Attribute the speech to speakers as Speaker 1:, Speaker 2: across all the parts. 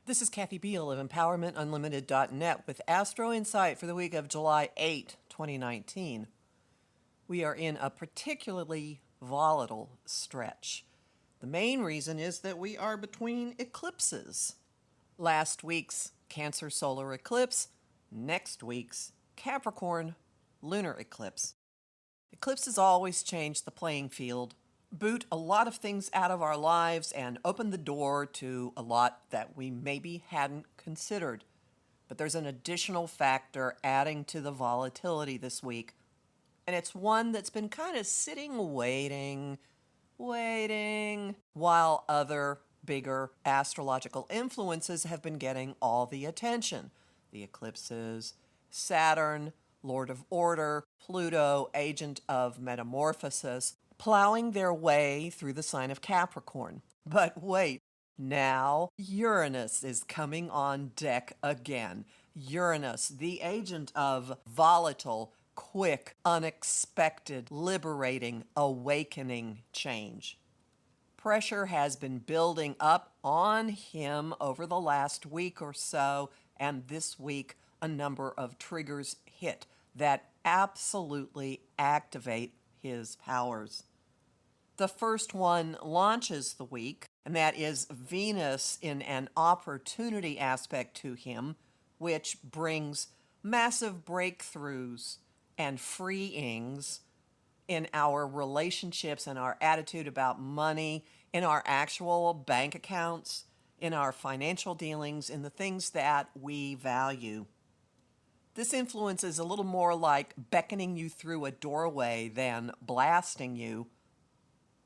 Speaker 1: This is Kathy Biehl of EmpowermentUnlimited.net with Astro-Insight for the week of July 8, 2019. We are in a particularly volatile stretch. The main reason is that we are between eclipses. Last week's Cancer solar eclipse, next week's Capricorn lunar eclipse. Eclipses always change the playing field, boot a lot of things out of our lives, and open the door to a lot that we maybe hadn't considered. But there's an additional factor adding to the volatility this week, and it's one that's been kind of sitting waiting, while other bigger astrological influences have been getting all the attention. The eclipses, Saturn, Lord of Order, Pluto, agent of metamorphosis, plowing their way through the sign of Capricorn. But wait, now Uranus is coming on deck again. Uranus, the agent of volatile, quick, unexpected, liberating, awakening change. Pressure has been building up on him over the last week or so, and this week a number of triggers hit that absolutely activate his powers. The first one launches the week, and that is Venus in an opportunity aspect to him, which brings massive breakthroughs and freeings in our relationships and our attitude about money, in our actual bank accounts, in our financial dealings, in the things that we value. This influence is a little more like beckoning you through a doorway than blasting you,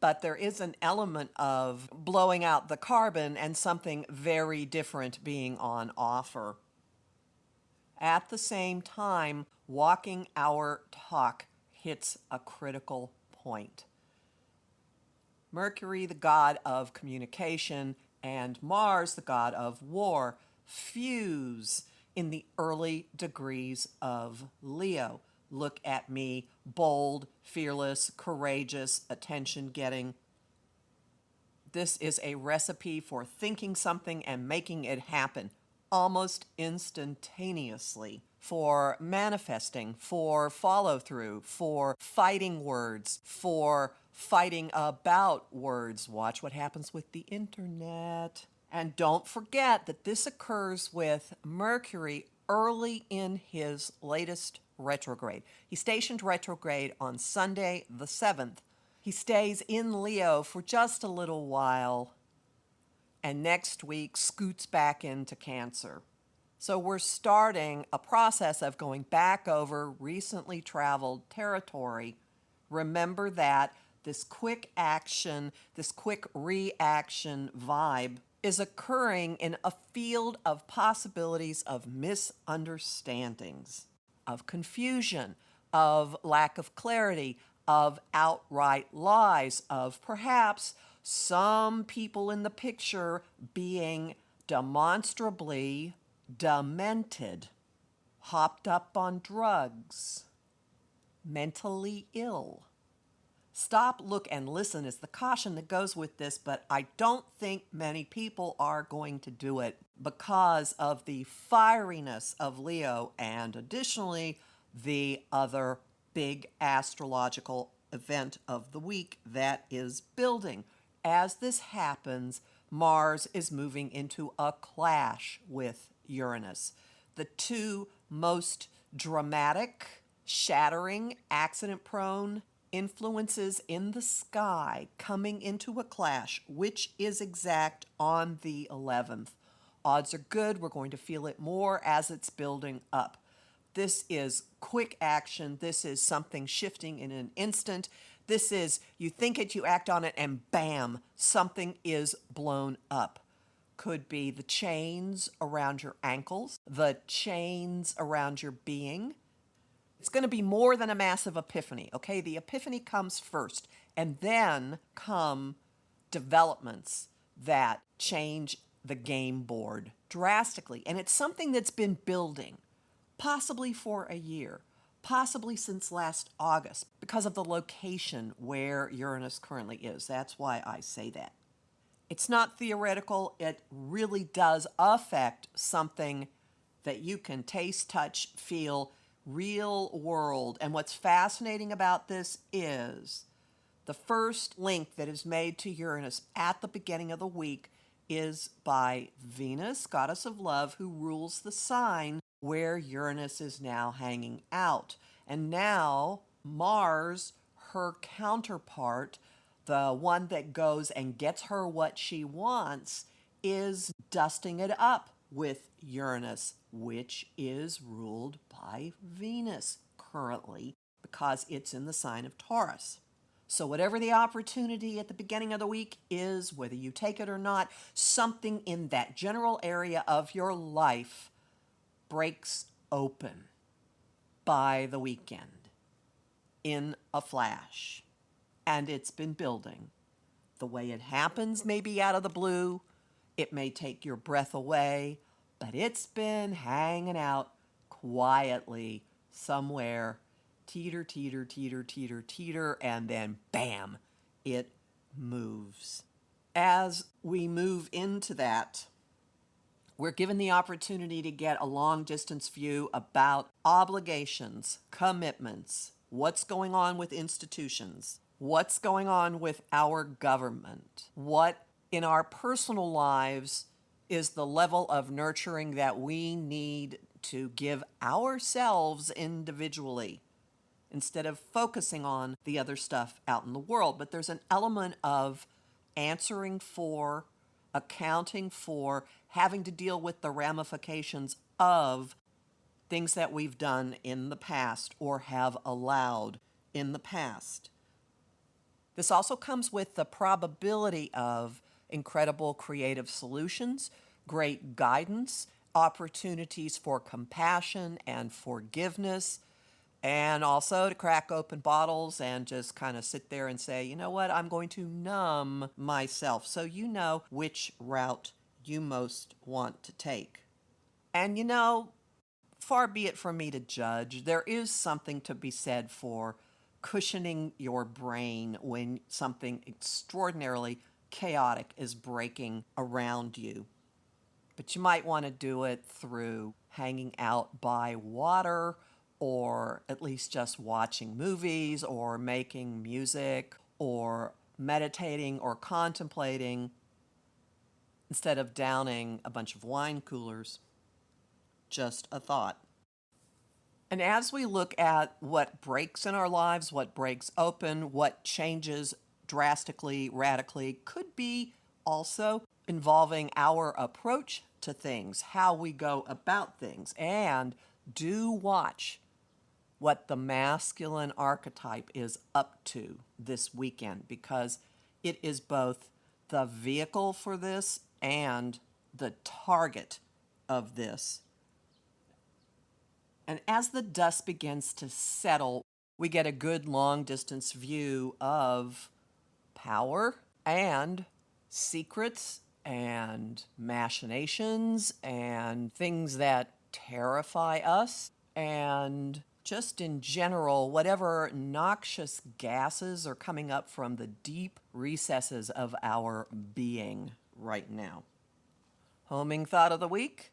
Speaker 1: but there is an element of blowing out the carbon and something very different being on offer. At the same time, walking our talk hits a critical point. Mercury, the god of communication, and Mars, the god of war, fuse in the early degrees of Leo. Look at me, bold, fearless, courageous, attention-getting. This is a recipe for thinking something and making it happen almost instantaneously, for manifesting, for follow-through, for fighting words, for fighting about words. Watch what happens with the internet. And don't forget that this occurs with Mercury early in his latest retrograde. He stationed retrograde on Sunday the 7th. He stays in Leo for just a little while, and next week scoots back into Cancer. So we're starting a process of going back over recently traveled territory. Remember that this quick action, this quick reaction vibe is occurring in a field of possibilities of misunderstandings, of confusion, of lack of clarity, of outright lies, of perhaps some people in the picture being demonstrably demented, hopped up on drugs, mentally ill. Stop, look, and listen is the caution that goes with this, but I don't think many people are going to do it because of the fieriness of Leo and additionally the other big astrological event of the week that is building. As this happens, Mars is moving into a clash with Uranus. The two most dramatic, shattering, accident-prone influences in the sky coming into a clash, which is exact on the 11th. Odds are good. We're going to feel it more as it's building up. This is quick action. This is something shifting in an instant. This is, you think it, you act on it, and bam, something is blown up. Could be the chains around your ankles, the chains around your being. It's going to be more than a massive epiphany, okay? The epiphany comes first, and then come developments that change the game board drastically. And it's something that's been building, possibly for a year, possibly since last August, because of the location where Uranus currently is. That's why I say that. It's not theoretical. It really does affect something that you can taste, touch, feel, real world. And what's fascinating about this is the first link that is made to Uranus at the beginning of the week is by Venus, goddess of love, who rules the sign where Uranus is now hanging out. And now Mars, her counterpart, the one that goes and gets her what she wants, is dusting it up with Uranus, which is ruled by Venus currently because it's in the sign of Taurus. So whatever the opportunity at the beginning of the week is, whether you take it or not, something in that general area of your life breaks open by the weekend in a flash. And it's been building. The way it happens may be out of the blue. It may take your breath away, but it's been hanging out quietly somewhere. Teeter, teeter, teeter, teeter, teeter, and then bam, it moves. As we move into that, we're given the opportunity to get a long distance view about obligations, commitments, what's going on with institutions, what's going on with our government, what in our personal lives is the level of nurturing that we need to give ourselves individually, instead of focusing on the other stuff out in the world. But there's an element of answering for, accounting for, having to deal with the ramifications of things that we've done in the past or have allowed in the past. This also comes with the probability of incredible creative solutions, great guidance, opportunities for compassion and forgiveness, and also to crack open bottles and just kind of sit there and say, you know what, I'm going to numb myself, so you know which route you most want to take. And you know, far be it from me to judge. There is something to be said for cushioning your brain when something extraordinarily chaotic is breaking around you. But you might want to do it through hanging out by water, or at least just watching movies or making music or meditating or contemplating instead of downing a bunch of wine coolers. Just a thought. And as we look at what breaks in our lives, what breaks open, what changes drastically, radically, could be also involving our approach to things, how we go about things. And do watch what the masculine archetype is up to this weekend, because it is both the vehicle for this and the target of this. And as the dust begins to settle, we get a good long distance view of power and secrets and machinations and things that terrify us, and just in general, whatever noxious gases are coming up from the deep recesses of our being right now. Homing thought of the week: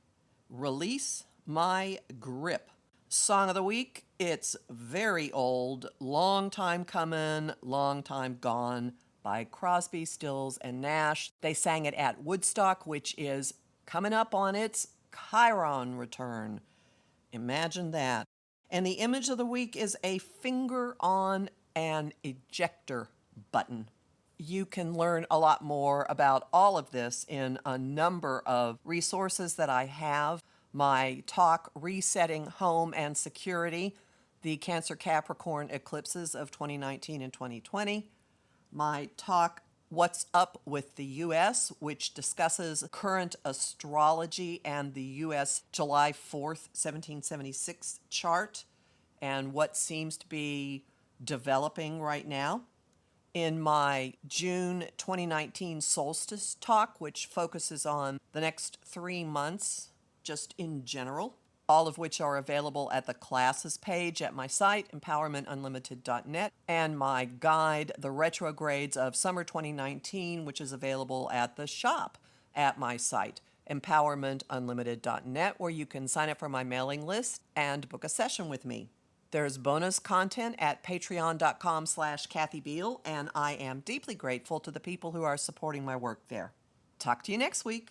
Speaker 1: release my grip. Song of the week: It's Very Old, Long Time Coming, Long Time Gone by Crosby, Stills, and Nash. They sang it at Woodstock, which is coming up on its Chiron return. Imagine that. And the image of the week is a finger on an ejector button. You can learn a lot more about all of this in a number of resources that I have. My talk, Resetting Home and Security, the Cancer Capricorn eclipses of 2019 and 2020. My talk, What's Up with the U.S., which discusses current astrology and the U.S. July 4th, 1776 chart and what seems to be developing right now. In my June 2019 solstice talk, which focuses on the next 3 months, just in general. all of which are available at the classes page at my site, empowermentunlimited.net, and my guide, The Retrogrades of Summer 2019, which is available at the shop at my site, empowermentunlimited.net, where you can sign up for my mailing list and book a session with me. There's bonus content at patreon.com/Kathy Biehl, and I am deeply grateful to the people who are supporting my work there. Talk to you next week.